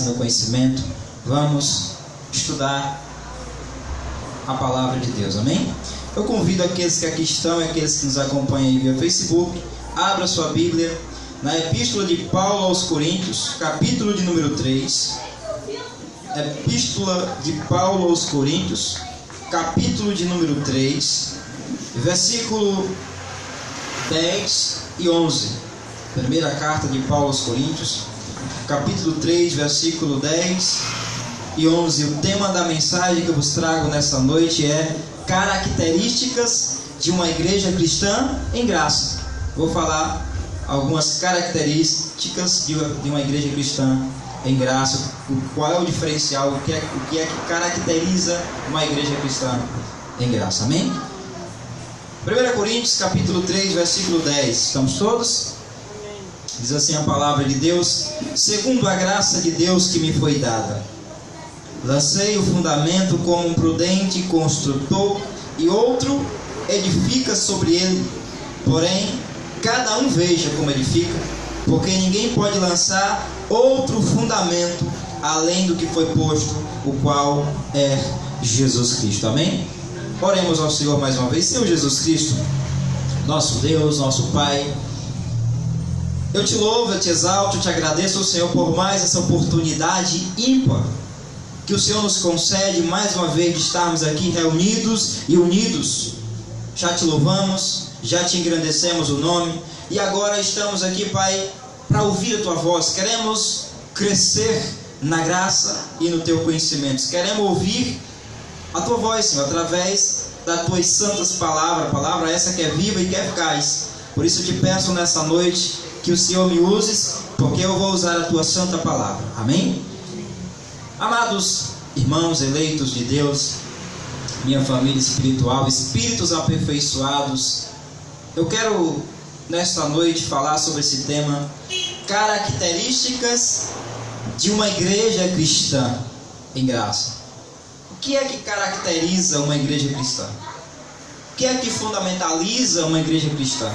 graça, no conhecimento. Vamos estudar a palavra de Deus, amém? Eu convido aqueles que aqui estão e aqueles que nos acompanham aí via Facebook, abra sua Bíblia na Epístola de Paulo aos Coríntios, capítulo de número 3. Epístola de Paulo aos Coríntios, capítulo de número 3, versículo 10 e 11. Primeira carta de Paulo aos Coríntios, capítulo 3, versículo 10 e 11. O tema da mensagem que eu vos trago nessa noite é características de uma igreja cristã em graça. Vou falar algumas características de uma igreja cristã em graça. Qual é o diferencial, o que é que caracteriza uma igreja cristã em graça, amém? 1 Coríntios capítulo 3, versículo 10. Estamos todos? Diz assim a palavra de Deus: segundo a graça de Deus que me foi dada, lancei o fundamento como um prudente construtor, e outro edifica sobre ele. Porém, cada um veja como edifica, porque ninguém pode lançar outro fundamento além do que foi posto, o qual é Jesus Cristo. Amém? Oremos ao Senhor mais uma vez. Senhor Jesus Cristo, nosso Deus, nosso Pai, eu te louvo, eu te exalto, eu te agradeço, Senhor, por mais essa oportunidade ímpar que o Senhor nos concede mais uma vez de estarmos aqui reunidos e unidos. Já te louvamos, já te engrandecemos o nome, e agora estamos aqui, Pai, para ouvir a Tua voz. Queremos crescer na graça e no Teu conhecimento. Queremos ouvir a Tua voz, Senhor, através das Tuas santas palavras, palavra essa que é viva e que é eficaz. Por isso eu te peço nessa noite que o Senhor me uses, porque eu vou usar a Tua santa palavra. Amém? Amados irmãos eleitos de Deus, minha família espiritual, espíritos aperfeiçoados, eu quero nesta noite falar sobre esse tema: características de uma igreja cristã em graça. O que é que caracteriza uma igreja cristã? O que é que fundamentaliza uma igreja cristã?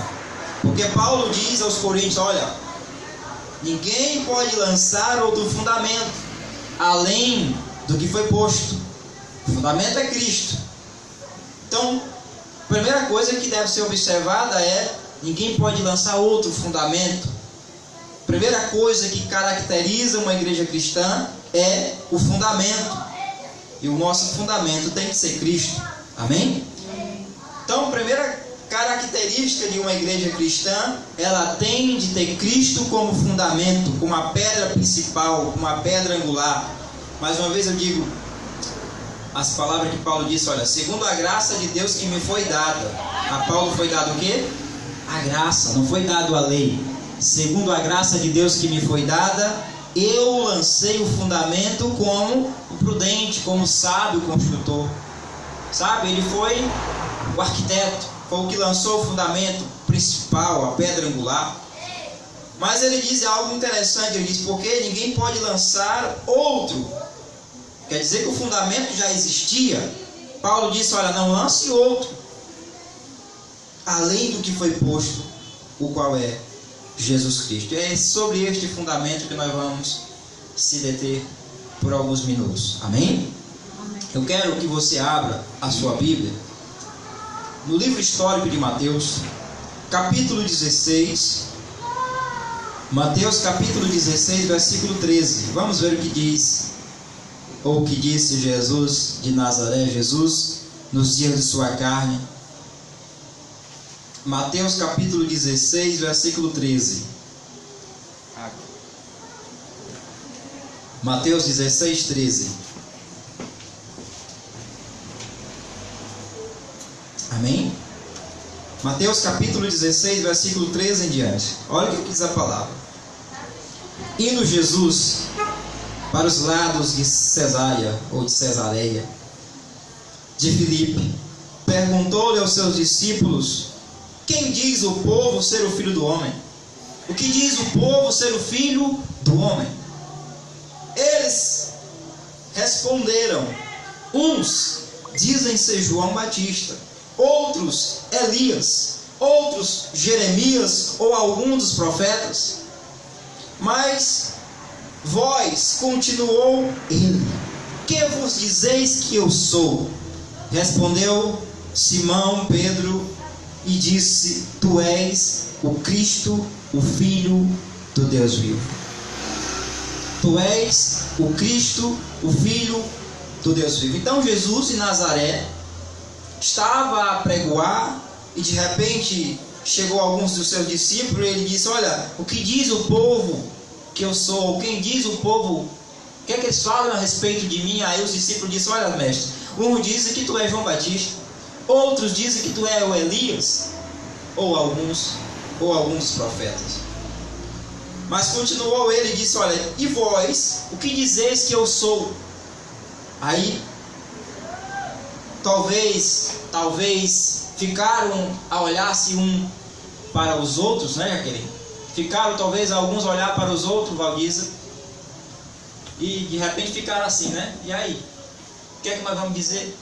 Porque Paulo diz aos Coríntios: olha, ninguém pode lançar outro fundamento além do que foi posto. O fundamento é Cristo. Então, a primeira coisa que deve ser observada é: ninguém pode lançar outro fundamento. A primeira coisa que caracteriza uma igreja cristã é o fundamento. E o nosso fundamento tem que ser Cristo. Amém? Então, a primeira característica de uma igreja cristã, ela tem de ter Cristo como fundamento, como a pedra principal, como a pedra angular. Mais uma vez eu digo as palavras que Paulo disse: olha, segundo a graça de Deus que me foi dada. A Paulo foi dado o quê? A graça, não foi dado a lei. Segundo a graça de Deus que me foi dada, eu lancei o fundamento como o prudente, como o sábio construtor. Sabe, ele foi o arquiteto, foi o que lançou o fundamento principal, a pedra angular. Mas ele diz algo interessante, ele diz: porque ninguém pode lançar outro. Quer dizer que o fundamento já existia. Paulo disse: olha, não lance outro além do que foi posto, o qual é Jesus Cristo. É sobre este fundamento que nós vamos se deter por alguns minutos. Amém? Eu quero que você abra a sua Bíblia no livro histórico de Mateus, capítulo 16. Mateus capítulo 16, versículo 13. Vamos ver o que diz, ou o que disse Jesus de Nazaré, Jesus nos dias de sua carne. Mateus capítulo 16, versículo 13. Mateus 16, 13. Amém? Mateus capítulo 16, versículo 13 em diante. Olha o que diz a palavra. Indo Jesus para os lados de Cesareia, ou de Cesareia, de Filipe, perguntou-lhe aos seus discípulos: quem diz o povo ser o filho do homem? O que diz o povo ser o filho do homem? Eles responderam: uns dizem ser João Batista, outros Elias, outros Jeremias ou algum dos profetas. Mas Vós, continuou ele, que vos dizeis que eu sou? Respondeu Simão Pedro e disse: Tu és o Cristo, o Filho do Deus vivo. Tu és o Cristo, o Filho do Deus vivo. Então Jesus de Nazaré estava a pregoar e de repente chegou alguns dos seus discípulos e ele disse: olha, o que diz o povo que eu sou? Quem diz o povo? O que é que eles falam a respeito de mim? Aí os discípulos disseram: olha, mestre, uns dizem que tu és João Batista, outros dizem que tu és o Elias, ou alguns profetas. Mas continuou ele e disse: olha, e vós, o que dizeis que eu sou? Aí talvez ficaram a olhar-se um para os outros, né, Jaqueline? Ficaram talvez alguns a olhar para os outros, Valguisa, e de repente ficaram assim, né? E aí? O que é que nós vamos dizer?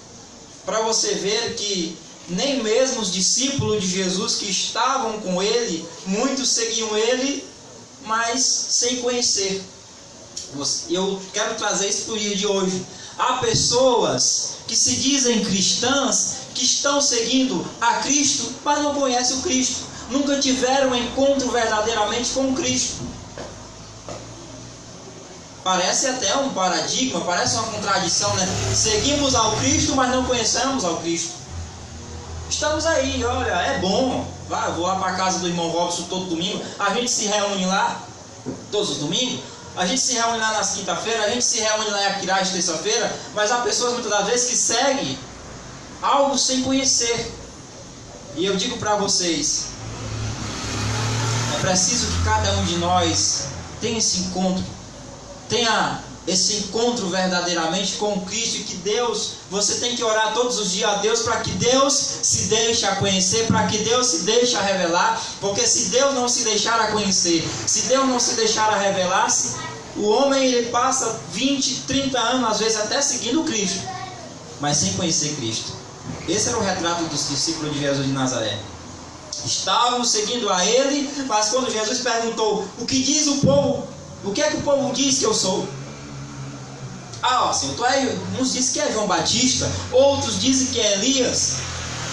Para você ver que nem mesmo os discípulos de Jesus que estavam com ele, muitos seguiam ele, mas sem conhecer. Eu quero trazer isso para o dia de hoje. Há pessoas que se dizem cristãs, que estão seguindo a Cristo, mas não conhecem o Cristo. Nunca tiveram um encontro verdadeiramente com Cristo. Parece até um paradigma, parece uma contradição, né? Seguimos ao Cristo, mas não conhecemos ao Cristo. Estamos aí, olha, é bom. Eu vou lá para a casa do irmão Robson todo domingo. A gente se reúne lá, todos os domingos. A gente se reúne lá nas quinta-feiras, a gente se reúne lá em Aquirage terça-feira. Mas há pessoas muitas das vezes que seguem algo sem conhecer. E eu digo para vocês, é preciso que cada um de nós tenha esse encontro verdadeiramente com Cristo, e que Deus, você tem que orar todos os dias a Deus para que Deus se deixe a conhecer, para que Deus se deixe a revelar, porque se Deus não se deixar a conhecer, se Deus não se deixar a revelar, o homem ele passa 20, 30 anos, às vezes até seguindo Cristo, mas sem conhecer Cristo. Esse era o retrato dos discípulos de Jesus de Nazaré. Estavam seguindo a ele, mas quando Jesus perguntou: o que diz o povo? O que é que o povo diz que eu sou? Assim, uns dizem que é João Batista, outros dizem que é Elias.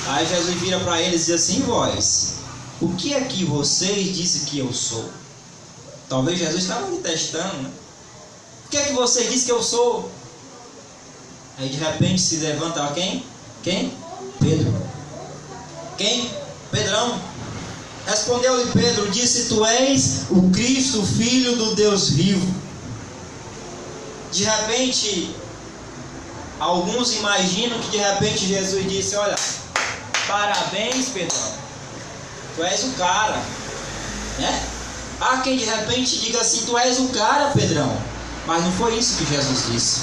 Aí Jesus vira para eles e diz assim: vós, o que é que vocês dizem que eu sou? Talvez Jesus estava me testando, né? O que é que vocês dizem que eu sou? Aí de repente se levanta quem? Quem? Pedro. Quem? Pedrão. Respondeu-lhe Pedro, disse: tu és o Cristo, o Filho do Deus vivo. De repente, alguns imaginam que de repente Jesus disse: olha, parabéns, Pedrão, tu és o cara, né? Há quem de repente diga assim: tu és o cara, Pedrão. Mas não foi isso que Jesus disse.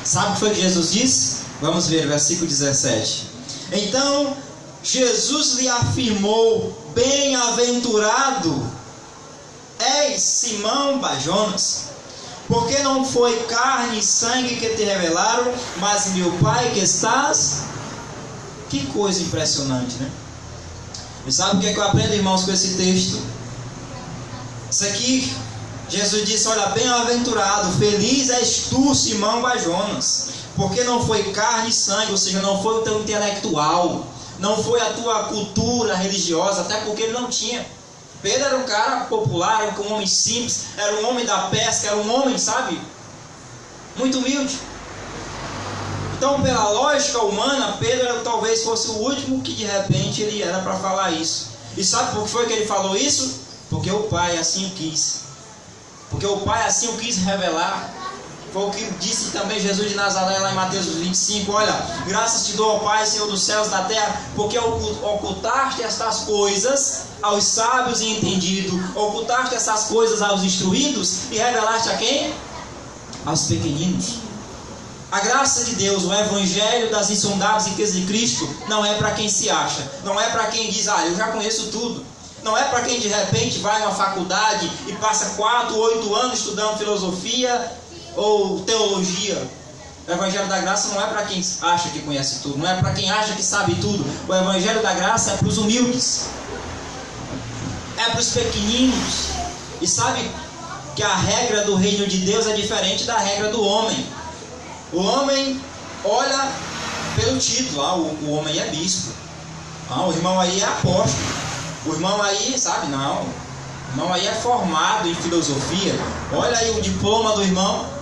Sabe o que foi que Jesus disse? Vamos ver, versículo 17. Então Jesus lhe afirmou: bem-aventurado és Simão Bar-Jonas, porque não foi carne e sangue que te revelaram, mas meu Pai que estás. Que coisa impressionante, né? E sabe o que é que eu aprendo, irmãos, com esse texto? Isso aqui, Jesus disse: olha, bem-aventurado, feliz és tu, Simão Bar-Jonas, porque não foi carne e sangue, ou seja, não foi o teu intelectual, não foi a tua cultura religiosa, até porque ele não tinha. Pedro era um cara popular, era um homem simples, era um homem da pesca, era um homem, sabe, muito humilde. Então, pela lógica humana, Pedro talvez fosse o último que de repente ele era para falar isso. E sabe por que foi que ele falou isso? Porque o Pai assim o quis. Porque o Pai assim o quis revelar. Foi o que disse também Jesus de Nazaré lá em Mateus 25: olha, graças te dou ao Pai, Senhor dos céus e da terra, porque ocultaste estas coisas aos sábios e entendidos, ocultaste essas coisas aos instruídos e revelaste a quem? Aos pequeninos. A graça de Deus, o evangelho das insondáveis riquezas de Cristo, não é para quem se acha, não é para quem diz: eu já conheço tudo. Não é para quem de repente vai a uma faculdade e passa 4, 8 anos estudando filosofia ou teologia. O evangelho da graça não é para quem acha que conhece tudo, não é para quem acha que sabe tudo. O evangelho da graça é para os humildes, é para os pequeninos. E sabe, que a regra do reino de Deus é diferente da regra do homem. O homem olha pelo título, o homem é bispo, o irmão aí é apóstolo, o irmão aí, sabe, não, o irmão aí é formado em filosofia, olha aí o diploma do irmão.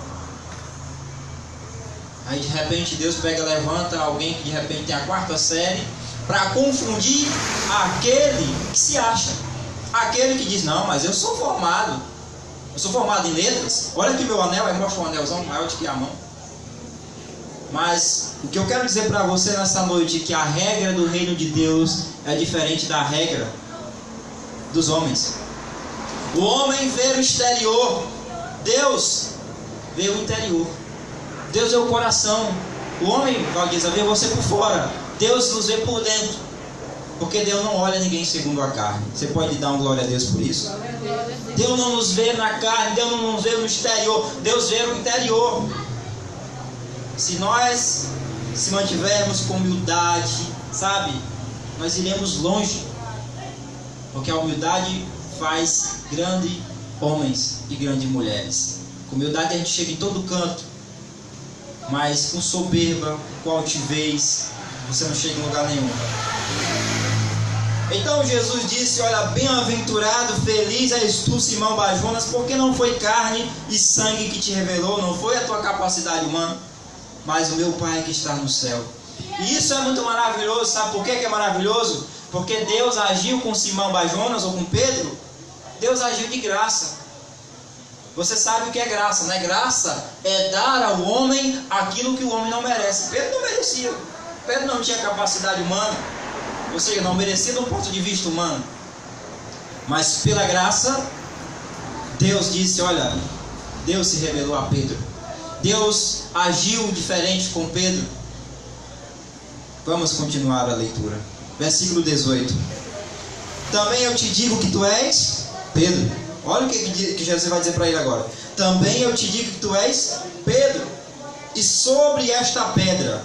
Aí de repente Deus levanta alguém que de repente tem a 4ª série, para confundir aquele que se acha, aquele que diz, não, mas eu sou formado em letras, olha aqui meu anel, aí mostra um anelzão maior do que a mão. Mas o que eu quero dizer para você nessa noite é que a regra do reino de Deus é diferente da regra dos homens. O homem vê o exterior, Deus vê o interior. Deus vê o coração. O homem, Valguisa, vê você por fora, Deus nos vê por dentro. Porque Deus não olha ninguém segundo a carne. Você pode dar uma glória a Deus por isso? Deus não nos vê na carne, Deus não nos vê no exterior, Deus vê o interior. Se nós se mantivermos com humildade, sabe, nós iremos longe. Porque a humildade faz grandes homens e grandes mulheres. Com humildade a gente chega em todo canto. Mas com soberba, com altivez, você não chega em lugar nenhum. Então Jesus disse, olha, bem-aventurado, feliz és tu, Simão Bar-Jonas, porque não foi carne e sangue que te revelou, não foi a tua capacidade humana, mas o meu Pai que está no céu. E isso é muito maravilhoso, sabe por que é maravilhoso? Porque Deus agiu com Simão Bar-Jonas ou com Pedro, Deus agiu de graça. Você sabe o que é graça, né? Graça é dar ao homem aquilo que o homem não merece. Pedro não merecia. Pedro não tinha capacidade humana. Ou seja, não merecia do ponto de vista humano. Mas pela graça, Deus disse, olha, Deus se revelou a Pedro. Deus agiu diferente com Pedro. Vamos continuar a leitura. Versículo 18. Também eu te digo que tu és Pedro. Olha o que Jesus vai dizer para ele agora. Também eu te digo que tu és Pedro, e sobre esta pedra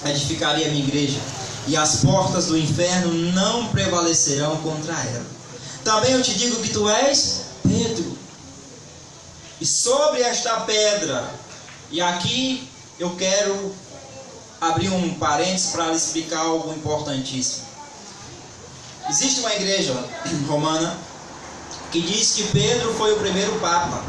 edificarei a minha igreja, e as portas do inferno não prevalecerão contra ela. Também eu te digo que tu és Pedro, e sobre esta pedra, e aqui eu quero abrir um parênteses para lhe explicar algo importantíssimo. Existe uma igreja romana que diz que Pedro foi o primeiro Papa.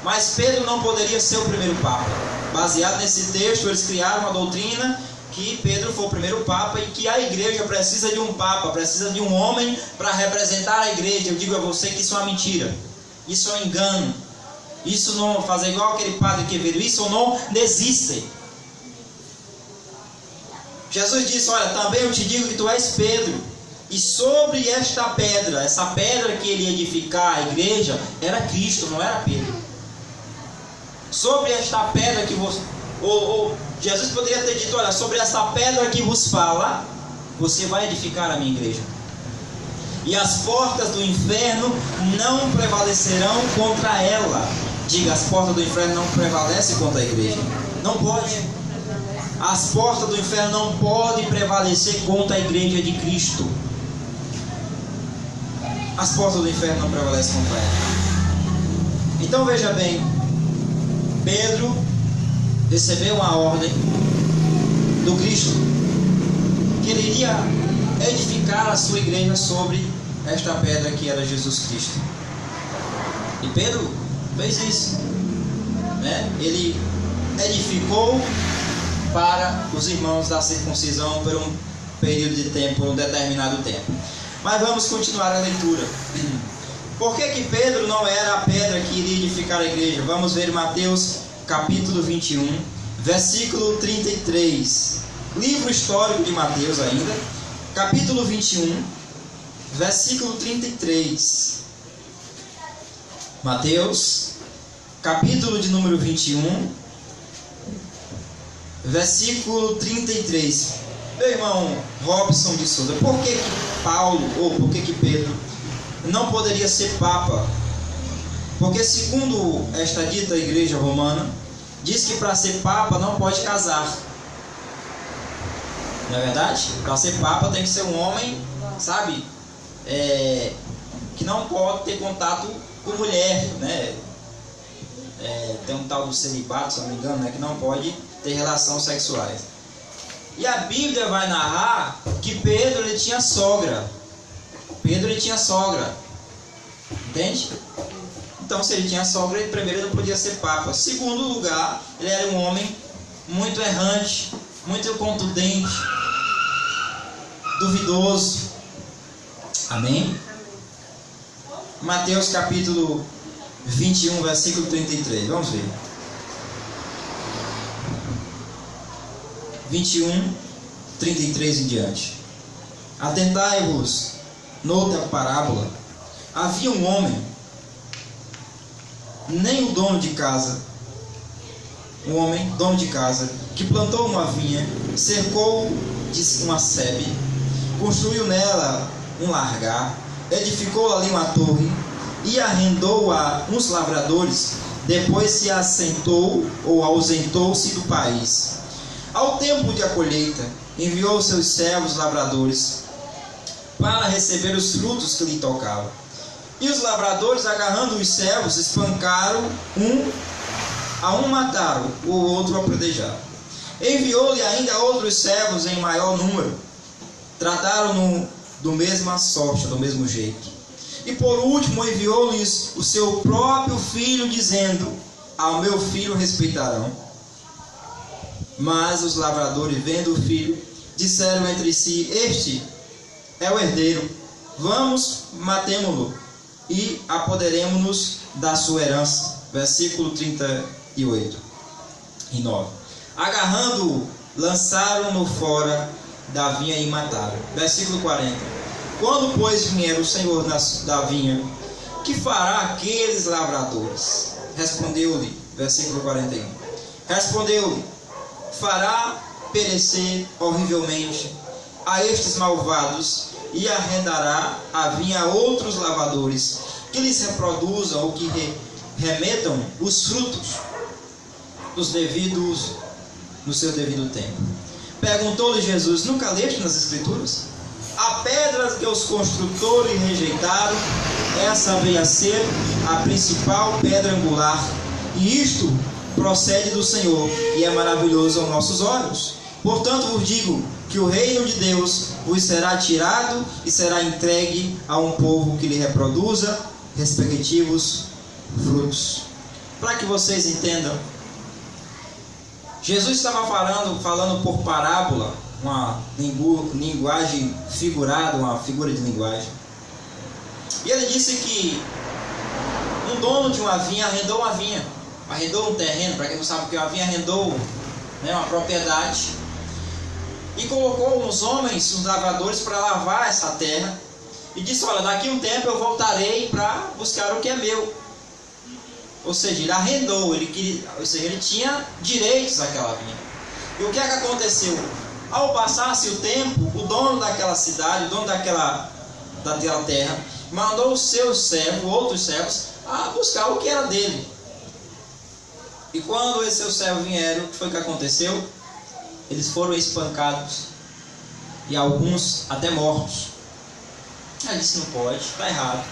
Mas Pedro não poderia ser o primeiro Papa. Baseado nesse texto, eles criaram uma doutrina que Pedro foi o primeiro Papa e que a igreja precisa de um Papa, precisa de um homem para representar a igreja. Eu digo a você que isso é uma mentira. Isso é um engano. Isso não, fazer igual aquele padre que veio, isso não existe. Jesus disse, olha, também eu te digo que tu és Pedro. E sobre esta pedra, essa pedra que ele ia edificar a igreja, era Cristo, não era Pedro. Sobre esta pedra que você... Jesus poderia ter dito, olha, sobre essa pedra que vos fala, você vai edificar a minha igreja. E as portas do inferno não prevalecerão contra ela. Diga, as portas do inferno não prevalecem contra a igreja. Não pode. As portas do inferno não podem prevalecer contra a igreja de Cristo. As portas do inferno não prevalecem contra ela. Então veja bem, Pedro recebeu uma ordem do Cristo que ele iria edificar a sua igreja sobre esta pedra que era Jesus Cristo. E Pedro fez isso, né? Ele edificou para os irmãos da circuncisão por um período de tempo, um determinado tempo. Mas vamos continuar a leitura. Por que Pedro não era a pedra que iria edificar a igreja? Vamos ver Mateus capítulo 21, versículo 33. Livro histórico de Mateus ainda, capítulo 21, versículo 33. Mateus, capítulo de número 21, versículo 33. Meu irmão Robson de Souza, por que Paulo, ou por que Pedro não poderia ser Papa? Porque segundo esta dita igreja romana, diz que para ser Papa não pode casar. Não é verdade? Para ser Papa tem que ser um homem, sabe, que não pode ter contato com mulher, né? Tem um tal do celibato, se não me engano, né? Que não pode ter relações sexuais. E a Bíblia vai narrar que Pedro ele tinha sogra. Pedro ele tinha sogra. Entende? Então, se ele tinha sogra, ele primeiro não podia ser papa. Segundo lugar, ele era um homem muito errante, muito contundente, duvidoso. Amém? Mateus capítulo 21, versículo 33. Vamos ver. 21, 33 em diante. Atentai-vos, noutra parábola, havia um homem, nem o dono de casa, dono de casa, que plantou uma vinha, cercou de uma sebe, construiu nela um largar, edificou ali uma torre e arrendou a uns lavradores, depois se assentou ou ausentou-se do país. Ao tempo de a colheita, enviou seus servos lavradores para receber os frutos que lhe tocavam. E os lavradores, agarrando os servos, espancaram a um mataram, o outro apedrejaram. Enviou-lhe ainda outros servos em maior número, trataram-no do mesma sorte, do mesmo jeito. E por último enviou-lhes o seu próprio filho, dizendo: ao meu filho respeitarão. Mas os lavradores, vendo o filho, disseram entre si: este é o herdeiro, vamos, matemo-lo e apoderemo-nos da sua herança. Versículo 38 e 9. Agarrando-o, lançaram-no fora da vinha e mataram. Versículo 40. Quando, pois, vier o Senhor da vinha, que fará aqueles lavradores? Respondeu-lhe, versículo 41. Respondeu-lhe: fará perecer horrivelmente a estes malvados e arrendará a vinha a outros lavradores, que lhes reproduzam ou que remetam os frutos no seu devido tempo. Perguntou-lhe Jesus: nunca leste nas Escrituras? A pedra que os construtores rejeitaram, essa veio a ser a principal pedra angular, e isto procede do Senhor, e é maravilhoso aos nossos olhos. Portanto vos digo que o reino de Deus vos será tirado e será entregue a um povo que lhe reproduza respectivos frutos. Para que vocês entendam, Jesus estava falando por parábola, uma linguagem figurada, uma figura de linguagem. E ele disse que um dono de uma vinha arrendou um terreno. Para quem não sabe o que é uma vinha, arrendou, né, uma propriedade, e colocou uns homens, uns lavradores, para lavar essa terra, e disse: olha, daqui a um tempo eu voltarei para buscar o que é meu. Ou seja, ele arrendou, ele tinha direitos àquela vinha. E o que é que aconteceu? Ao passar-se o tempo, o dono daquela cidade, o dono daquela terra, mandou os seus servos, outros servos, a buscar o que era dele. E quando esses seus servos vieram, o que foi que aconteceu? Eles foram espancados, e alguns até mortos. Ele disse: não pode, está errado.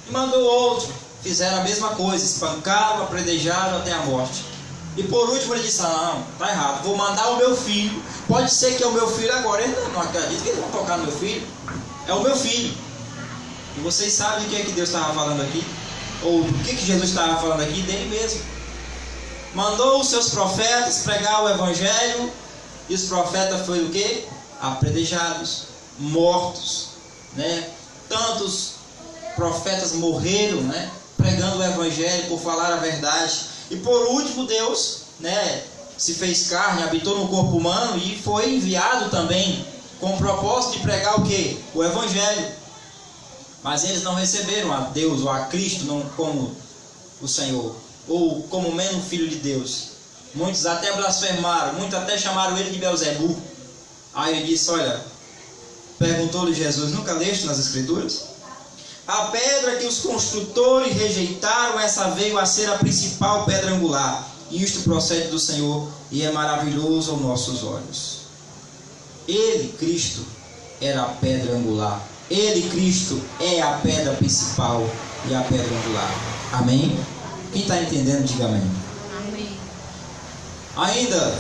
E mandou outro, fizeram a mesma coisa, espancaram, apedrejaram até a morte. E por último ele disse: não, está errado, vou mandar o meu filho. Pode ser que é o meu filho agora. Ele não acredita que eles vão tocar no meu filho. É o meu filho. E vocês sabem o que é que Deus estava falando aqui? Ou o que Jesus estava falando aqui? Dele mesmo. Mandou os seus profetas pregar o evangelho, e os profetas foram o quê? Apedrejados, mortos, né? Tantos profetas morreram, né, pregando o evangelho, por falar a verdade. E por último Deus, né, se fez carne, habitou no corpo humano e foi enviado também com o propósito de pregar o quê? O evangelho. Mas eles não receberam a Deus ou a Cristo não como o Senhor, ou como menos filho de Deus. Muitos até blasfemaram, muitos até chamaram ele de Beelzebul. Aí ele disse: olha, perguntou-lhe Jesus: nunca leste nas Escrituras? A pedra que os construtores rejeitaram, essa veio a ser a principal pedra angular. E isto procede do Senhor e é maravilhoso aos nossos olhos. Ele, Cristo, era a pedra angular. Ele, Cristo, é a pedra principal. e a pedra angular. Amém? Quem está entendendo, diga amém. Amém. Ainda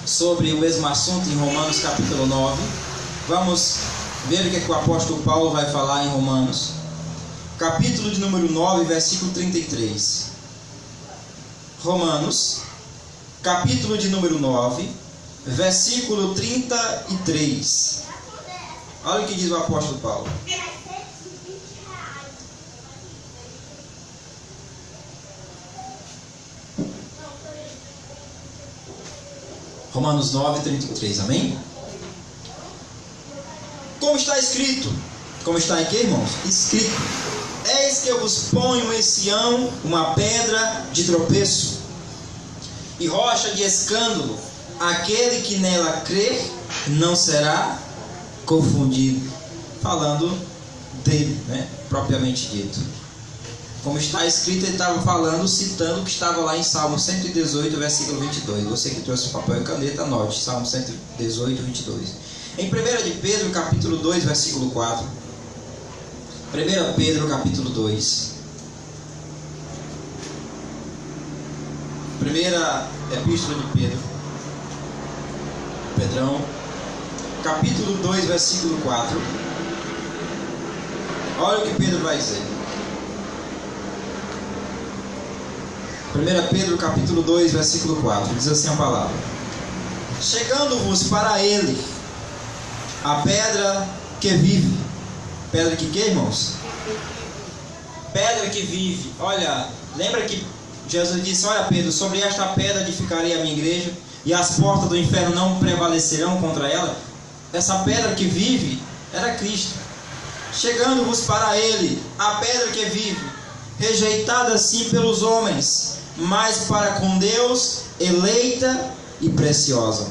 sobre o mesmo assunto em Romanos capítulo 9, vamos ver o que o apóstolo Paulo vai falar em Romanos, capítulo de número 9, versículo 33. Romanos, capítulo de número 9, versículo 33. Olha o que diz o apóstolo Paulo. Romanos 9, 33, amém? Como está escrito? Como está aqui, irmãos? Escrito: eis que eu vos ponho em Sião uma pedra de tropeço e rocha de escândalo. Aquele que nela crer não será confundido. Falando dele, né? Propriamente dito. Como está escrito, ele estava falando, citando o que estava lá em Salmo 118, versículo 22. Você que trouxe papel e caneta, anote. Salmo 118, 22. Em 1 de Pedro, capítulo 2, versículo 4. 1 Pedro, capítulo 2. Primeira epístola de Pedro. Pedrão. Capítulo 2, versículo 4. Olha o que Pedro vai dizer. 1 Pedro capítulo 2, versículo 4, diz assim a palavra: chegando-vos para ele a pedra que vive. Pedra que irmãos? Pedra que vive. Olha, lembra que Jesus disse: olha Pedro, sobre esta pedra edificarei a minha igreja, e as portas do inferno não prevalecerão contra ela. Essa pedra que vive era Cristo. Chegando-vos para ele a pedra que vive, rejeitada sim pelos homens, mas para com Deus eleita e preciosa.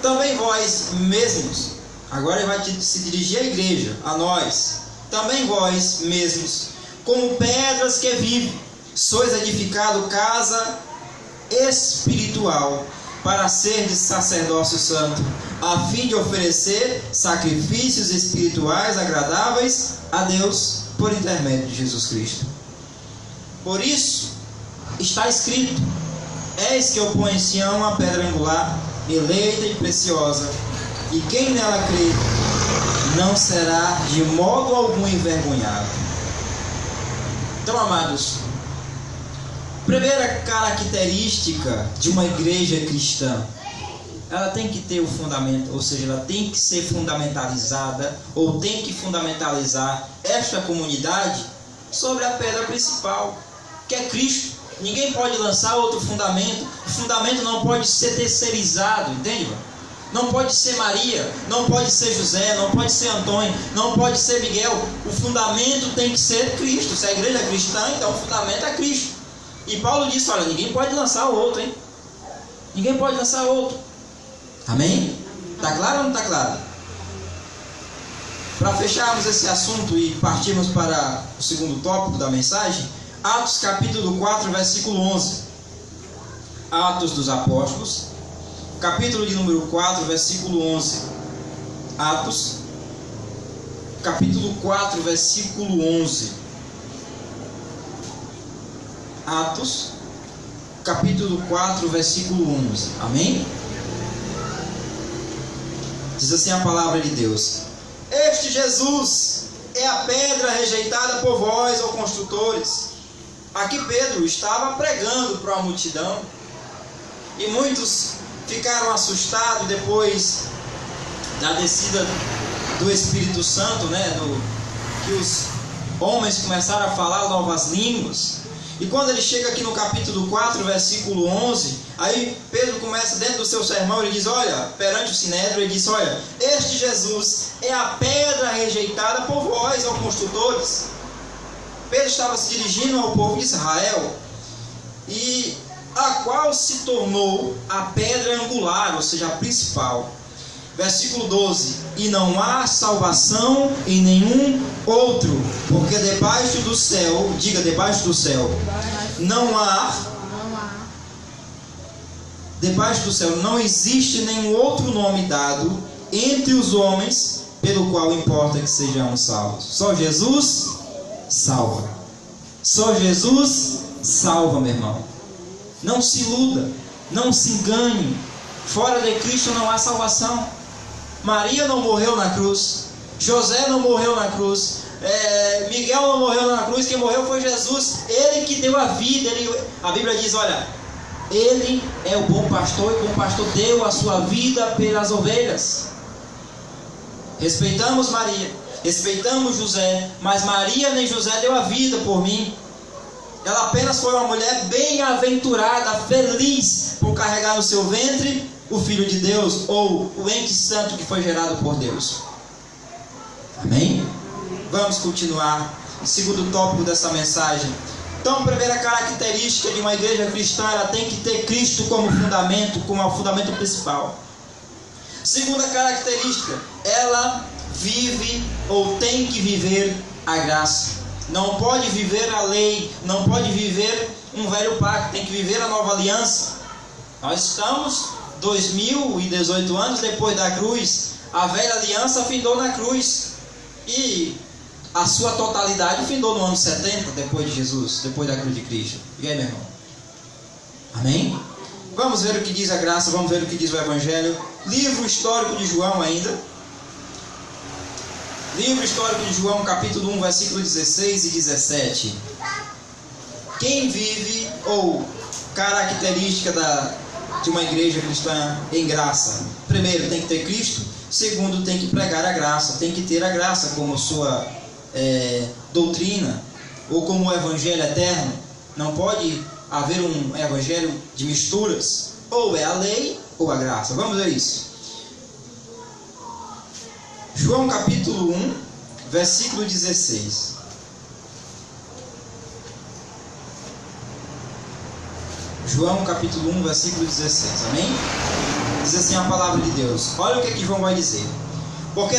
Também vós mesmos, agora ele vai se dirigir à igreja, a nós. Também vós mesmos, como pedras que vivem, sois edificado casa espiritual, para ser de sacerdócio santo, a fim de oferecer sacrifícios espirituais agradáveis a Deus por intermédio de Jesus Cristo. Por isso está escrito: eis que eu ponho em Sião a pedra angular, eleita e preciosa, e quem nela crê não será de modo algum envergonhado. Então, amados, primeira característica de uma igreja cristã, ela tem que ter o fundamento, ou seja, ela tem que ser fundamentalizada, ou tem que fundamentalizar esta comunidade sobre a pedra principal, que é Cristo. Ninguém pode lançar outro fundamento. O fundamento não pode ser terceirizado, entende? Não pode ser Maria, não pode ser José, não pode ser Antônio, não pode ser Miguel. O fundamento tem que ser Cristo. Se a igreja é cristã, então o fundamento é Cristo. E Paulo disse: olha, ninguém pode lançar outro, hein? Ninguém pode lançar outro. Amém? Está claro ou não está claro? Para fecharmos esse assunto e partirmos para o segundo tópico da mensagem, Atos capítulo 4, versículo 11. Atos dos Apóstolos, capítulo de número 4, versículo 11. Atos, capítulo 4, versículo 11. Atos, capítulo 4, versículo 11. Amém? Diz assim a palavra de Deus: este Jesus é a pedra rejeitada por vós, ó construtores. Aqui Pedro estava pregando para a multidão, e muitos ficaram assustados depois da descida do Espírito Santo, né? Que os homens começaram a falar novas línguas. E quando ele chega aqui no capítulo 4, versículo 11, aí Pedro começa dentro do seu sermão, ele diz: olha, perante o Sinédrio, ele diz: olha, este Jesus é a pedra rejeitada por vós, ó construtores. Pedro estava se dirigindo ao povo de Israel, e a qual se tornou a pedra angular, ou seja, a principal. Versículo 12: e não há salvação em nenhum outro, porque debaixo do céu, diga debaixo do céu, debaixo do céu não existe nenhum outro nome dado entre os homens pelo qual importa que sejamos salvos. Só Jesus salva. Só Jesus salva, meu irmão. Não se iluda, não se engane. Fora de Cristo não há salvação. Maria não morreu na cruz, José não morreu na cruz, Miguel não morreu na cruz. Quem morreu foi Jesus. Ele que deu a vida. A Bíblia diz, olha, Ele é o bom pastor, e o bom pastor deu a sua vida pelas ovelhas. Respeitamos Maria, respeitamos José, mas Maria nem José deu a vida por mim. Ela apenas foi uma mulher bem-aventurada, feliz por carregar no seu ventre o Filho de Deus, ou o ente santo que foi gerado por Deus. Amém? Vamos continuar. Segundo tópico dessa mensagem. Então, a primeira característica de uma igreja cristã, ela tem que ter Cristo como fundamento, como o fundamento principal. Segunda característica, ela vive ou tem que viver a graça. Não pode viver a lei, não pode viver um velho pacto, tem que viver a nova aliança. Nós estamos 2018 anos depois da cruz. A velha aliança findou na cruz, e a sua totalidade findou no ano 70 depois de Jesus, depois da cruz de Cristo. E aí, meu irmão? Amém? Vamos ver o que diz a graça, vamos ver o que diz o Evangelho. Livro histórico de João ainda. Livro histórico de João, capítulo 1, versículo 16 e 17. Quem vive, ou característica de uma igreja cristã em graça? Primeiro, tem que ter Cristo. Segundo, tem que pregar a graça. Tem que ter a graça como sua doutrina, ou como o evangelho eterno. Não pode haver um evangelho de misturas. Ou é a lei, ou a graça. Vamos ver isso. João capítulo 1, versículo 16. João capítulo 1, versículo 16. Amém? Diz assim a palavra de Deus. Olha o que João vai dizer. Porque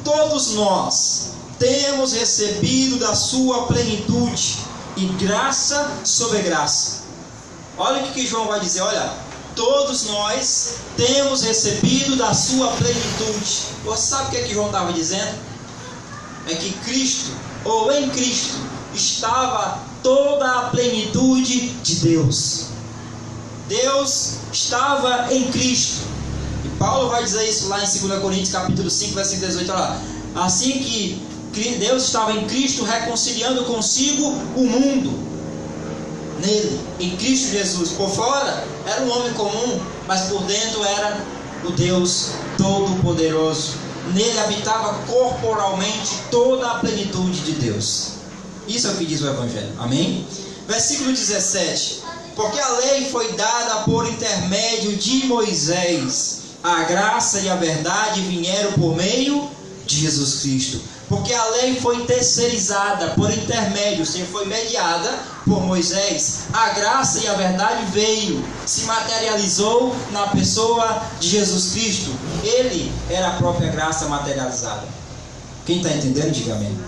todos nós temos recebido da sua plenitude, e graça sobre graça. Olha o que João vai dizer. Olha, todos nós temos recebido da sua plenitude. Você sabe o que João estava dizendo? É que Cristo, ou em Cristo, estava toda a plenitude de Deus. Deus estava em Cristo. E Paulo vai dizer isso lá em 2 Coríntios capítulo 5, versículo 18. Olha lá. Assim que Deus estava em Cristo, reconciliando consigo o mundo. Nele, em Cristo Jesus. Por fora era um homem comum, mas por dentro era o Deus Todo-Poderoso. Nele habitava corporalmente toda a plenitude de Deus. Isso é o que diz o Evangelho. Amém? Versículo 17. Porque a lei foi dada por intermédio de Moisés, a graça e a verdade vieram por meio de Jesus Cristo. Porque a lei foi terceirizada por intermédio, ou seja, foi mediada por Moisés. A graça e a verdade veio, se materializou na pessoa de Jesus Cristo. Ele era a própria graça materializada. Quem está entendendo, diga amém.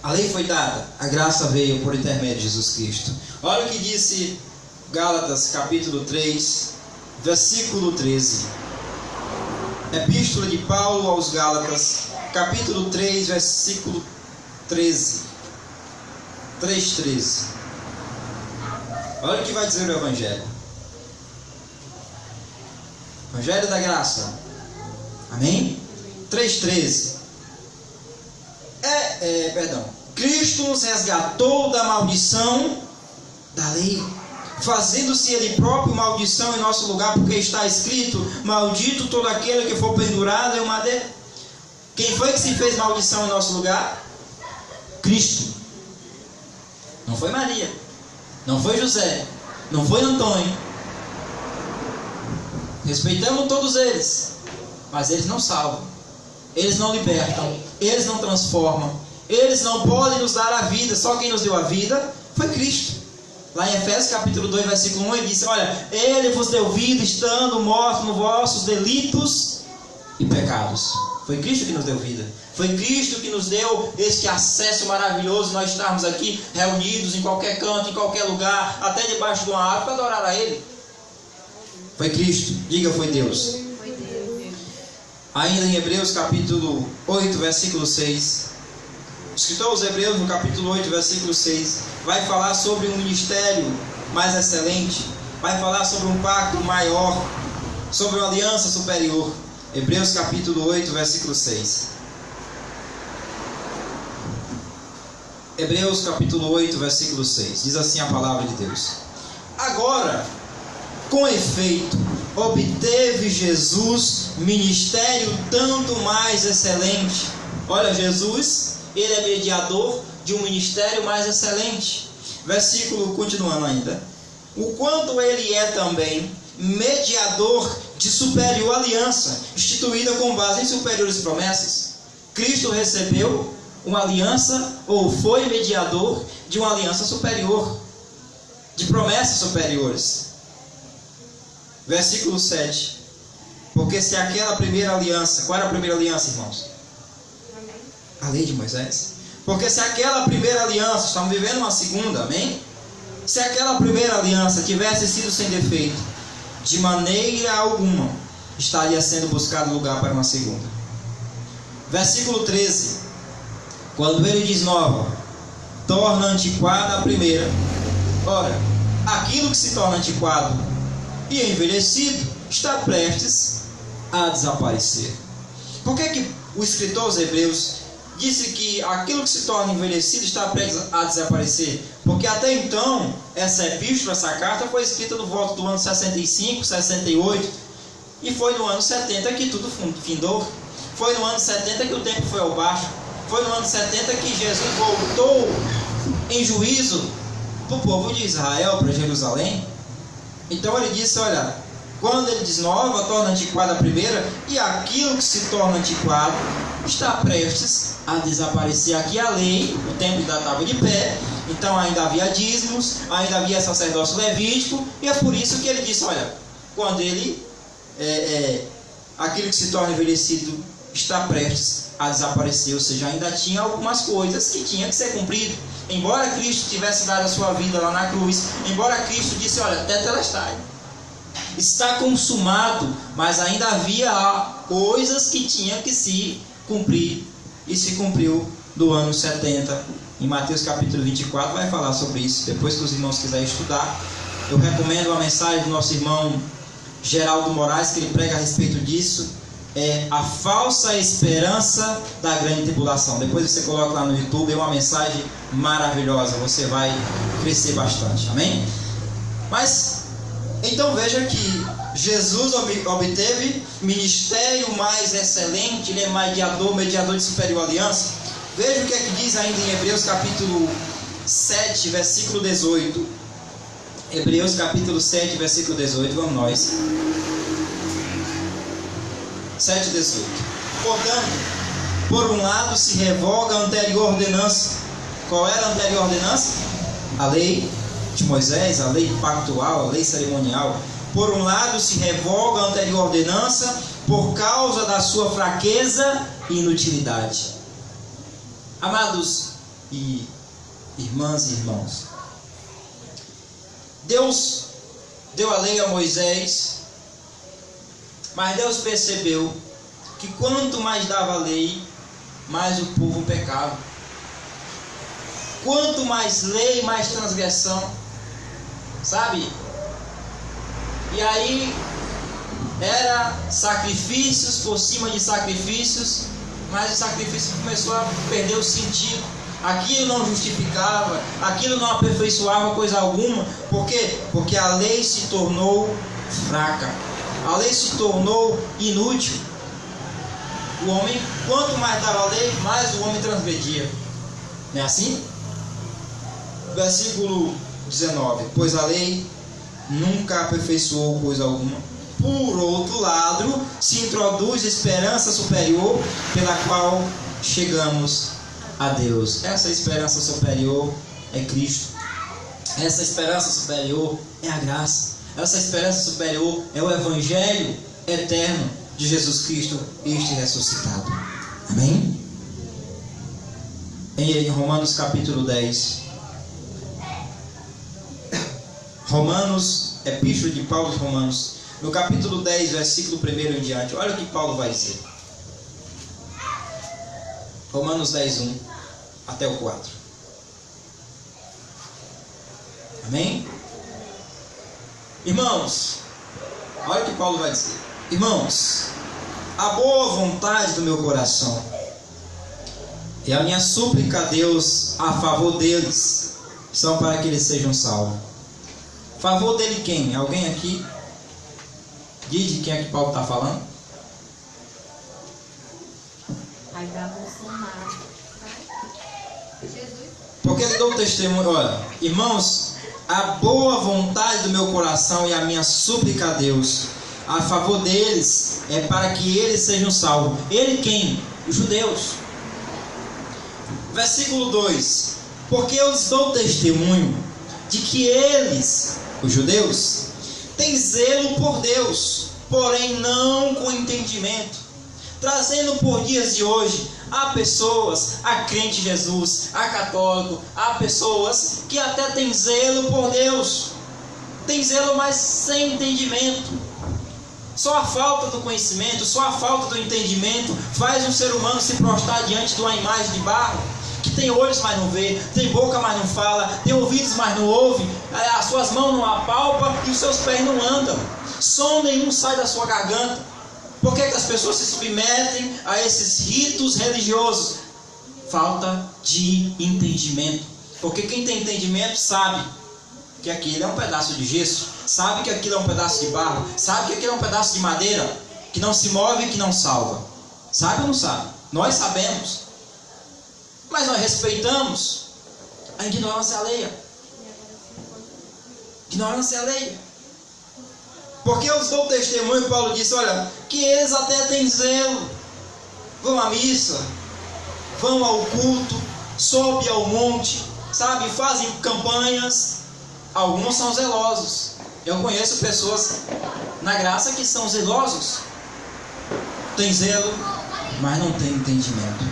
A lei foi dada, a graça veio por intermédio de Jesus Cristo. Olha o que disse Gálatas capítulo 3, versículo 13. Epístola de Paulo aos Gálatas, capítulo 3, versículo 13. 3:13. Olha o que vai dizer o Evangelho. Evangelho da graça. Amém? 3:13. Cristo nos resgatou da maldição da lei, fazendo-se Ele próprio maldição em nosso lugar, porque está escrito: maldito todo aquele que for pendurado em um madeiro. Quem foi que se fez maldição em nosso lugar? Cristo. Não foi Maria, não foi José, não foi Antônio. Respeitamos todos eles, mas eles não salvam, eles não libertam, eles não transformam, eles não podem nos dar a vida. Só quem nos deu a vida foi Cristo. Lá em Efésios capítulo 2, versículo 1, ele disse: olha, Ele vos deu vida estando mortos nos vossos delitos e pecados. Foi Cristo que nos deu vida. Foi Cristo que nos deu este acesso maravilhoso, nós estarmos aqui reunidos em qualquer canto, em qualquer lugar, até debaixo de uma árvore, para adorar a Ele. Foi Cristo. Diga, foi Deus. Ainda em Hebreus capítulo 8, versículo 6. O escritor aos Hebreus, no capítulo 8, versículo 6, vai falar sobre um ministério mais excelente, vai falar sobre um pacto maior, sobre uma aliança superior. Hebreus capítulo 8, versículo 6. Hebreus capítulo 8, versículo 6. Diz assim a palavra de Deus: Agora, com efeito, obteve Jesus ministério tanto mais excelente. Olha, Jesus, ele é mediador de um ministério mais excelente. Versículo continuando ainda: o quanto ele é também mediador de superior aliança, instituída com base em superiores promessas. Cristo recebeu uma aliança, ou foi mediador de uma aliança superior, de promessas superiores. Versículo 7. Porque se aquela primeira aliança, qual era a primeira aliança, irmãos? A lei de Moisés. Porque se aquela primeira aliança, estamos vivendo uma segunda, amém? Se aquela primeira aliança tivesse sido sem defeito, de maneira alguma estaria sendo buscado lugar para uma segunda. Versículo 13. Quando ele desnova, torna antiquada a primeira. Ora, aquilo que se torna antiquado e envelhecido está prestes a desaparecer. Por que o escritor aos Hebreus disse que aquilo que se torna envelhecido está prestes a desaparecer? Porque até então, essa epístola, essa carta foi escrita no volta do ano 65, 68, e foi no ano 70 que tudo findou. Foi no ano 70 que o tempo foi ao baixo. Foi no ano 70 que Jesus voltou em juízo para o povo de Israel, para Jerusalém. Então ele disse, olha, quando ele desnova, torna antiquada a primeira, e aquilo que se torna antiquado está prestes a desaparecer. Aqui a lei, o templo ainda estava de pé, então ainda havia dízimos, ainda havia sacerdócio levítico, e é por isso que ele disse, olha, quando ele, aquilo que se torna envelhecido está prestes a desaparecer, ou seja, ainda tinha algumas coisas que tinham que ser cumprido. Embora Cristo tivesse dado a sua vida lá na cruz, embora Cristo disse, olha, tetelestai, está consumado, mas ainda havia coisas que tinham que se cumprir, e se cumpriu do ano 70. Em Mateus capítulo 24 vai falar sobre isso. Depois que os irmãos quiserem estudar, eu recomendo a mensagem do nosso irmão Geraldo Moraes, que ele prega a respeito disso. É a falsa esperança da grande tribulação. Depois você coloca lá no YouTube, é uma mensagem maravilhosa, você vai crescer bastante, amém? Mas, então veja que Jesus obteve ministério mais excelente, ele é mediador de superior aliança. Veja o que é que diz ainda em Hebreus capítulo 7, versículo 18. Hebreus capítulo 7, versículo 18, vamos nós. 7,18. Portanto, por um lado se revoga a anterior ordenança. Qual era a anterior ordenança? A lei de Moisés, a lei pactual, a lei cerimonial. Por um lado se revoga a anterior ordenança por causa da sua fraqueza e inutilidade. Amados e irmãs e irmãos, Deus deu a lei a Moisés, mas Deus percebeu que quanto mais dava a lei, mais o povo pecava. Quanto mais lei, mais transgressão. Sabe? E aí era sacrifícios por cima de sacrifícios, mas o sacrifício começou a perder o sentido. Aquilo não justificava, aquilo não aperfeiçoava coisa alguma. Por quê? Porque a lei se tornou fraca. A lei se tornou inútil. O homem, quanto mais dava a lei, mais o homem transgredia. Não é assim? Versículo 19. Pois a lei nunca aperfeiçoou coisa alguma. Por outro lado, se introduz esperança superior, pela qual chegamos a Deus. Essa esperança superior é Cristo. Essa esperança superior é a graça. Essa esperança superior é o Evangelho eterno de Jesus Cristo, este ressuscitado. Amém? Em Romanos capítulo 10. Romanos, epístola de Paulo aos Romanos, no capítulo 10, versículo 1 em diante. Olha o que Paulo vai dizer. Romanos 10, 1 até o 4. Amém? Irmãos, olha o que Paulo vai dizer. Irmãos, a boa vontade do meu coração e a minha súplica a Deus a favor deles são para que eles sejam salvos. Favor dele quem? Alguém aqui diz de quem é que Paulo está falando? Aí dá Bolsonaro. Porque ele deu o testemunho, olha, irmãos, a boa vontade do meu coração e a minha súplica a Deus a favor deles é para que eles sejam salvos. Ele quem? Os judeus. Versículo 2: porque eu lhes dou testemunho de que eles, os judeus, têm zelo por Deus, porém não com entendimento, trazendo por dias de hoje há pessoas, há crente em Jesus, há católico, há pessoas que até têm zelo por Deus, tem zelo, mas sem entendimento. Só a falta do conhecimento, só a falta do entendimento faz um ser humano se prostrar diante de uma imagem de barro, que tem olhos, mas não vê, tem boca, mas não fala, tem ouvidos, mas não ouve, as suas mãos não apalpam e os seus pés não andam, som nenhum sai da sua garganta. Por que as pessoas se submetem a esses ritos religiosos? Falta de entendimento. Porque quem tem entendimento sabe que aquilo é um pedaço de gesso, sabe que aquilo é um pedaço de barro, sabe que aquilo é um pedaço de madeira, que não se move e que não salva. Sabe ou não sabe? Nós sabemos. Mas nós respeitamos a ignorância alheia. Ignorância alheia. Porque eu dou testemunho, Paulo disse, olha, que eles até têm zelo, vão à missa, vão ao culto, sobem ao monte, sabe, fazem campanhas. Alguns são zelosos. Eu conheço pessoas na graça que são zelosos, tem zelo, mas não tem entendimento.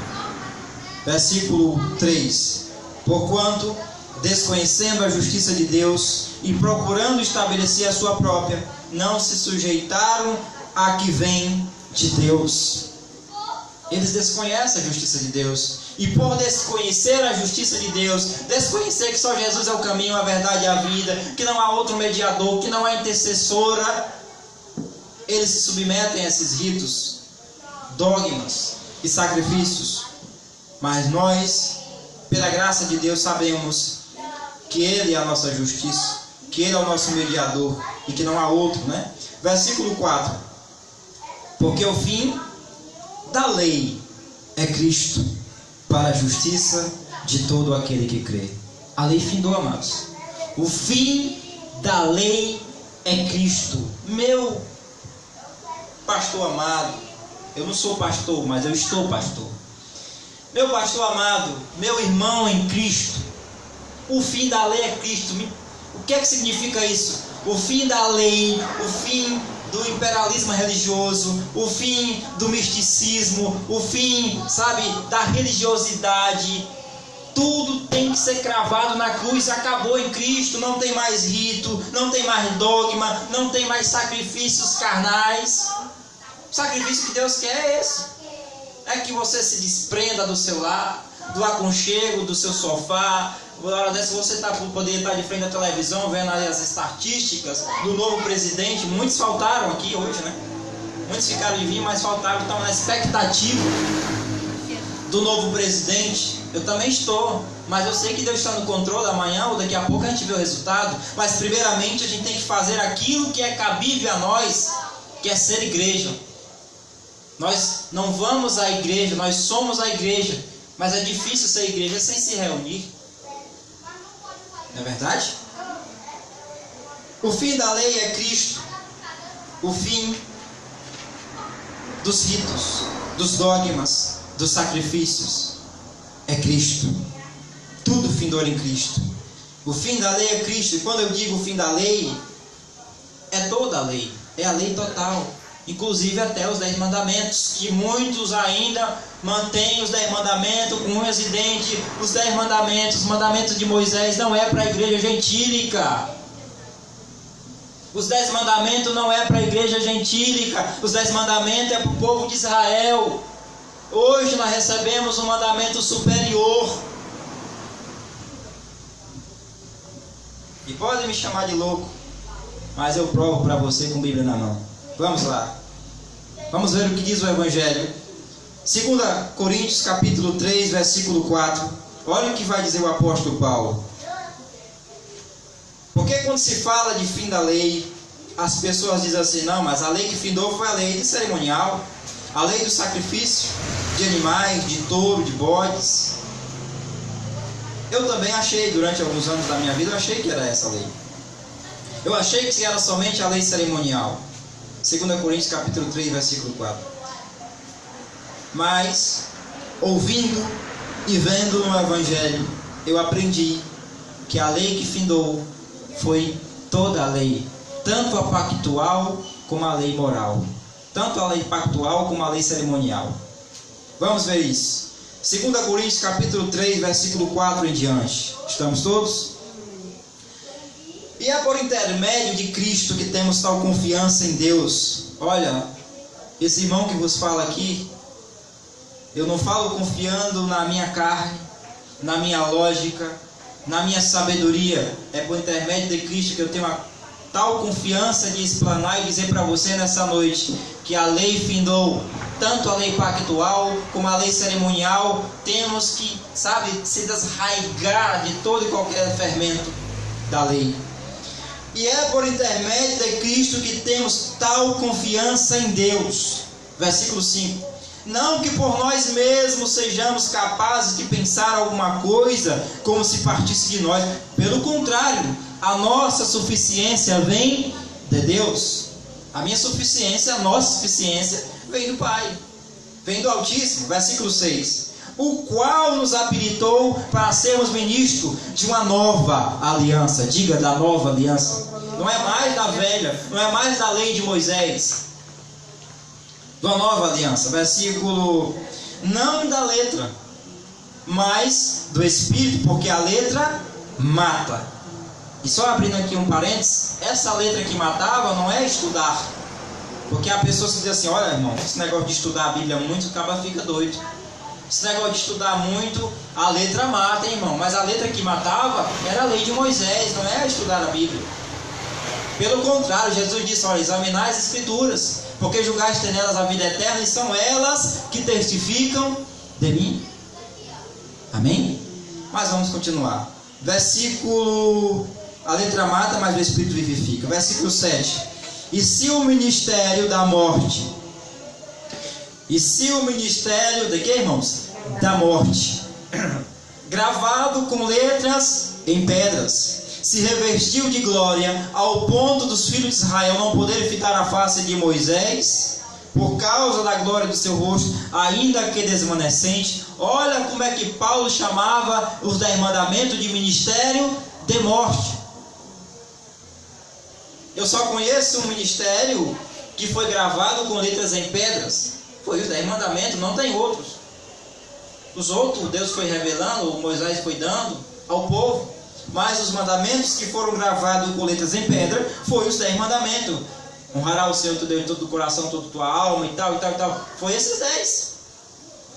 Versículo 3: porquanto, desconhecendo a justiça de Deus e procurando estabelecer a sua própria, não se sujeitaram à que vem de Deus. Eles desconhecem a justiça de Deus, e por desconhecer a justiça de Deus, desconhecer que só Jesus é o caminho, a verdade e a vida, que não há outro mediador, que não há intercessora, eles se submetem a esses ritos, dogmas e sacrifícios. Mas nós, pela graça de Deus, sabemos que Ele é a nossa justiça, que Ele é o nosso mediador e que não há outro, né? Versículo 4: porque o fim da lei é Cristo, para a justiça de todo aquele que crê. A lei findou, amados. O fim da lei é Cristo. Meu pastor amado, eu não sou pastor, mas eu estou pastor. Meu pastor amado, meu irmão em Cristo, o fim da lei é Cristo. O que é que significa isso? O fim da lei, o fim do imperialismo religioso, o fim do misticismo, o fim, sabe, da religiosidade. Tudo tem que ser cravado na cruz. Acabou em Cristo. Não tem mais rito, não tem mais dogma, não tem mais sacrifícios carnais. O sacrifício que Deus quer é esse. É que você se desprenda do seu lar, do aconchego, do seu sofá. Uma hora dessa você poderia estar de frente da televisão, vendo ali as estatísticas do novo presidente. Muitos faltaram aqui hoje, né? Muitos ficaram de vir, mas faltaram. Estavam na expectativa do novo presidente. Eu também estou, mas eu sei que Deus está no controle. Amanhã ou daqui a pouco a gente vê o resultado. Mas primeiramente a gente tem que fazer aquilo que é cabível a nós, que é ser igreja. Nós não vamos à igreja, nós somos a igreja, mas é difícil ser igreja sem se reunir. Não é verdade? O fim da lei é Cristo. O fim dos ritos, dos dogmas, dos sacrifícios é Cristo. Tudo findou em Cristo. O fim da lei é Cristo. E quando eu digo o fim da lei, é toda a lei. É a lei total. Inclusive até os 10 mandamentos, que muitos ainda mantêm os 10 mandamentos como residente. Os 10 mandamentos, os mandamentos de Moisés não é para a igreja gentílica. Os 10 mandamentos não é para a igreja gentílica. Os 10 mandamentos é para o povo de Israel. Hoje nós recebemos um mandamento superior. E podem me chamar de louco, mas eu provo para você com a Bíblia na mão. Vamos lá. Vamos ver o que diz o Evangelho. 2 Coríntios capítulo 3, versículo 4. Olha o que vai dizer o apóstolo Paulo. Porque quando se fala de fim da lei, as pessoas dizem assim: não, mas a lei que findou foi a lei de cerimonial, a lei do sacrifício de animais, de touro, de bodes. Eu também achei, durante alguns anos da minha vida, eu achei que era essa lei. Eu achei que era somente a lei cerimonial. 2 Coríntios capítulo 3, versículo 4. Mas, ouvindo e vendo no Evangelho, eu aprendi que a lei que findou foi toda a lei, tanto a pactual como a lei moral, tanto a lei pactual como a lei cerimonial. Vamos ver isso. 2 Coríntios capítulo 3, versículo 4 em diante. Estamos todos? E é por intermédio de Cristo que temos tal confiança em Deus. Olha, esse irmão que vos fala aqui, eu não falo confiando na minha carne, na minha lógica, na minha sabedoria. É por intermédio de Cristo que eu tenho a tal confiança de explanar e dizer para você nessa noite que a lei findou, tanto a lei pactual como a lei cerimonial. Temos que, se desraigar de todo e qualquer fermento da lei. E é por intermédio de Cristo que temos tal confiança em Deus. Versículo 5. Não que por nós mesmos sejamos capazes de pensar alguma coisa como se partisse de nós. Pelo contrário, a nossa suficiência vem de Deus. A minha suficiência, a nossa suficiência, vem do Pai, vem do Altíssimo. Versículo 6. O qual nos habilitou para sermos ministros de uma nova aliança. Diga, da nova aliança. Não é mais da velha, não é mais da lei de Moisés. De uma nova aliança. Versículo, não da letra, mas do Espírito, porque a letra mata. E só abrindo aqui um parênteses, essa letra que matava não é estudar. Porque há pessoas que dizem assim: olha, irmão, esse negócio de estudar a Bíblia muito, o cara fica doido. Esse negócio de estudar muito, a letra mata, hein, irmão? Mas a letra que matava era a lei de Moisés, não é estudar a Bíblia. Pelo contrário, Jesus disse: olha, examinai as Escrituras, porque julgais ter nelas a vida eterna, e são elas que testificam de mim. Amém? Mas vamos continuar. Versículo, a letra mata, mas o Espírito vivifica. Versículo 7. E se o ministério da morte, e se o ministério de quê, irmãos? Da morte, gravado com letras em pedras, se revestiu de glória, ao ponto dos filhos de Israel não poderem fitar à face de Moisés, por causa da glória do seu rosto, ainda que desvanecente. Olha como é que Paulo chamava os 10 mandamentos de ministério de morte. Eu só conheço um ministério que foi gravado com letras em pedras. Foi os 10 mandamentos, não tem outros. Os outros Deus foi revelando, Moisés foi dando ao povo. Mas os mandamentos que foram gravados com letras em pedra, foi os 10 mandamentos. Honrará o Senhor teu Deus de todo o coração, toda a tua alma e tal, e tal, e tal. Foi esses 10.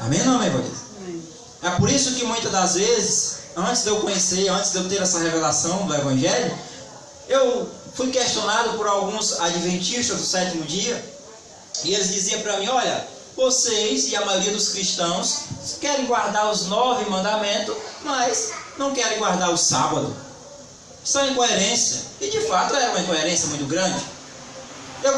Amém ou não, amém, Vanessa? É por isso que muitas das vezes, antes de eu conhecer, antes de eu ter essa revelação do Evangelho, eu fui questionado por alguns adventistas do sétimo dia, e eles diziam para mim: olha, vocês e a maioria dos cristãos querem guardar os 9 mandamentos, mas não querem guardar o sábado. Isso é incoerência. E de fato era uma incoerência muito grande. Eu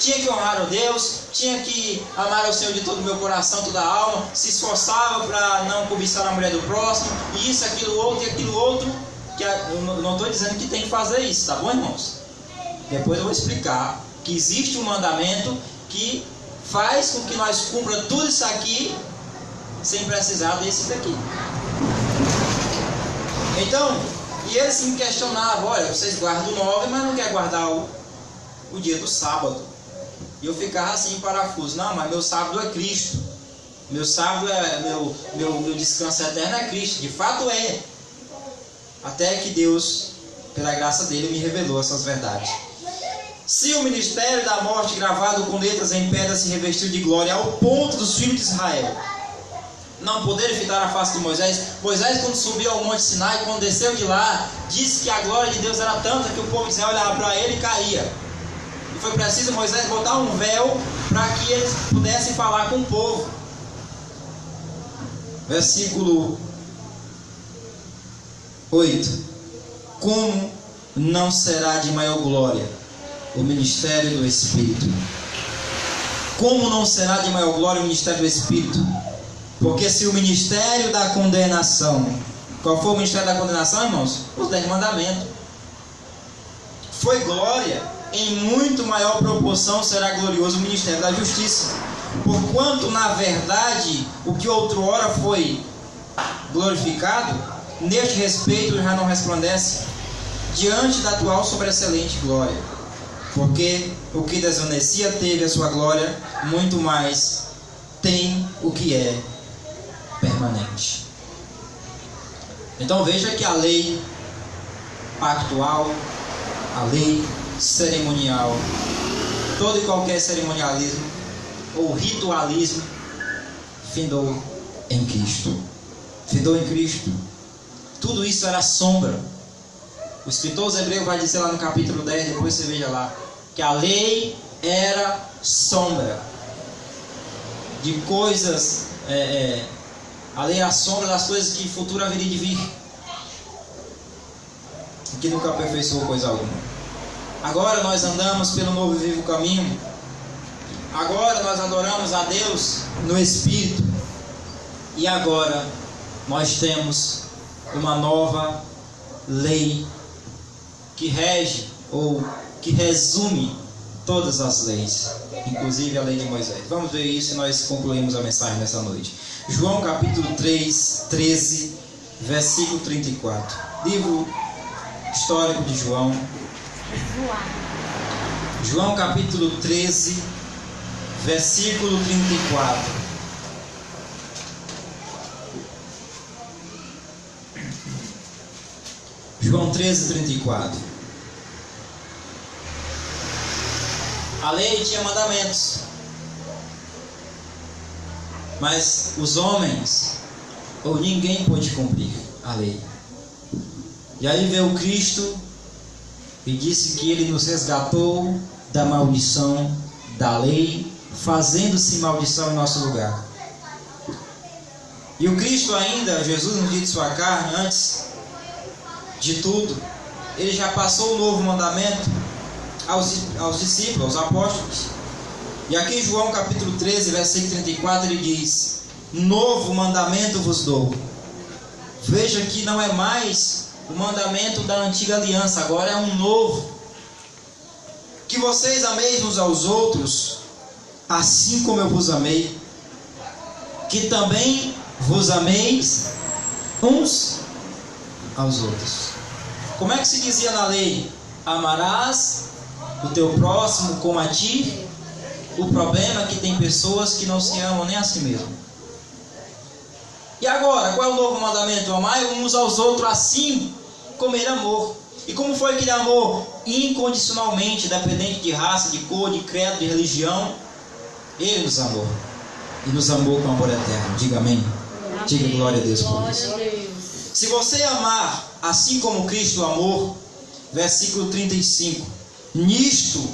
tinha que honrar a Deus, tinha que amar ao Senhor de todo o meu coração, toda a alma, se esforçava para não cobiçar a mulher do próximo, e isso, aquilo outro e aquilo outro. Que eu não estou dizendo que tem que fazer isso, tá bom, irmãos? Depois eu vou explicar que existe um mandamento que faz com que nós cumpra tudo isso aqui sem precisar desse daqui. Então, e eles me questionavam: olha, vocês guardam o 9, mas não quer guardar o dia do sábado. E eu ficava assim em parafuso: não, mas meu sábado é Cristo. Meu sábado é meu descanso eterno é Cristo. De fato é. Até que Deus, pela graça dele, me revelou essas verdades. Se o ministério da morte gravado com letras em pedra se revestiu de glória ao ponto dos filhos de Israel não poderem fitar a face de Moisés, Moisés, quando subiu ao Monte Sinai, quando desceu de lá, disse que a glória de Deus era tanta que o povo de Israel olhava para ele e caía. E foi preciso Moisés botar um véu para que eles pudessem falar com o povo. Versículo 8. Como não será de maior glória o ministério do Espírito? Como não será de maior glória o ministério do Espírito? Porque se o ministério da condenação, qual foi o ministério da condenação, irmãos? Os 10 mandamentos. Foi glória, em muito maior proporção será glorioso o ministério da justiça. Porquanto, na verdade, o que outrora foi glorificado, neste respeito já não resplandece diante da atual sobreexcelente glória. Porque o que desvanecia teve a sua glória, muito mais tem o que é permanente. Então veja que a lei pactual, a lei cerimonial, todo e qualquer cerimonialismo ou ritualismo findou em Cristo. Findou em Cristo. Tudo isso era sombra. O escritor aos Hebreus vai dizer lá no capítulo 10, depois você veja lá, que a lei era sombra de coisas, a lei era sombra das coisas que futuro haveria de vir, e que nunca aperfeiçoou coisa alguma. Agora nós andamos pelo novo e vivo caminho. Agora nós adoramos a Deus no Espírito. E agora nós temos uma nova lei que rege ou que resume todas as leis, inclusive a lei de Moisés. Vamos ver isso e nós concluímos a mensagem nessa noite. João capítulo 13, versículo 34. Livro histórico de João. João capítulo 13, versículo 34. João 13, 34. A lei tinha mandamentos, mas os homens ou ninguém pôde cumprir a lei. E aí veio Cristo e disse que Ele nos resgatou da maldição da lei, fazendo-se maldição em nosso lugar. E o Cristo ainda, Jesus no dia de sua carne, antes de tudo, Ele já passou o novo mandamento aos discípulos, aos apóstolos. E aqui em João capítulo 13, versículo 34, ele diz: novo mandamento vos dou. Veja que não é mais o mandamento da antiga aliança, agora é um novo. Que vocês ameis uns aos outros, assim como eu vos amei. Que também vos ameis uns aos outros. Como é que se dizia na lei? Amarás o teu próximo como a ti. O problema é que tem pessoas que não se amam nem a si mesmo. E agora, qual é o novo mandamento? Amai uns aos outros assim como Ele amou. E como foi que Ele amou? Incondicionalmente, independente de raça, de cor, de credo, de religião. Ele nos amou. E nos amou com amor eterno. Diga amém. Amém. Diga glória a Deus por isso. Se você amar assim como Cristo amou, versículo 35, nisto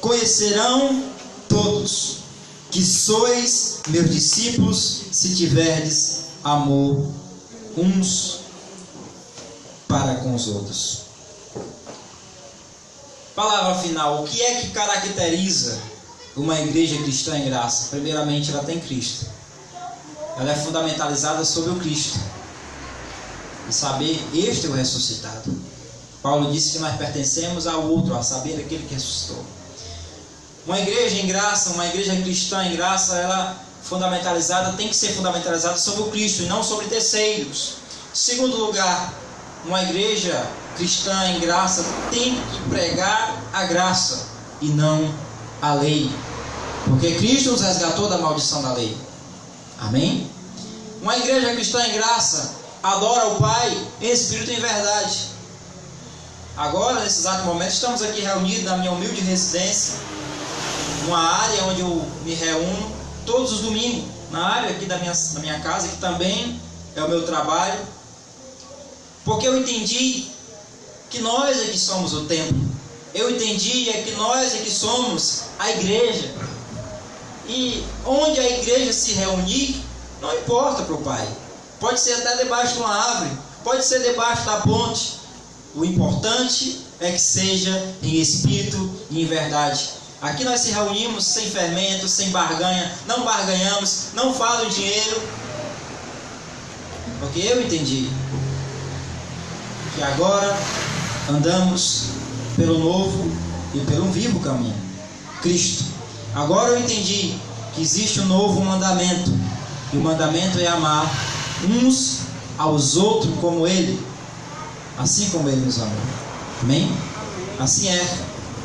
conhecerão todos que sois meus discípulos, se tiverdes amor uns para com os outros. Palavra final. O que é que caracteriza uma igreja cristã em graça? Primeiramente, ela tem Cristo. Ela é fundamentalizada sobre o Cristo. E saber, este é o ressuscitado. Paulo disse que nós pertencemos ao outro, a saber, aquele que ressuscitou. Uma igreja em graça, uma igreja cristã em graça, ela fundamentalizada, tem que ser fundamentalizada sobre o Cristo e não sobre terceiros. Segundo lugar, uma igreja cristã em graça tem que pregar a graça e não a lei, porque Cristo nos resgatou da maldição da lei. Amém? Uma igreja cristã em graça adora o Pai em espírito e em verdade. Agora, nesse exato momento, estamos aqui reunidos na minha humilde residência, uma área onde eu me reúno todos os domingos, na área aqui da minha casa, que também é o meu trabalho, porque eu entendi que nós é que somos o templo. Eu entendi que nós é que somos a igreja. E onde a igreja se reunir, não importa para o Pai. Pode ser até debaixo de uma árvore, pode ser debaixo da ponte. O importante é que seja em espírito e em verdade. Aqui nós se reunimos sem fermento, sem barganha, não barganhamos, não falo em dinheiro. Porque eu entendi que agora andamos pelo novo e pelo vivo caminho, Cristo. Agora eu entendi que existe um novo mandamento, e o mandamento é amar uns aos outros como Ele, assim como Ele nos amou. Amém? Assim é,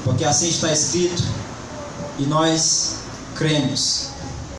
porque assim está escrito, e nós cremos.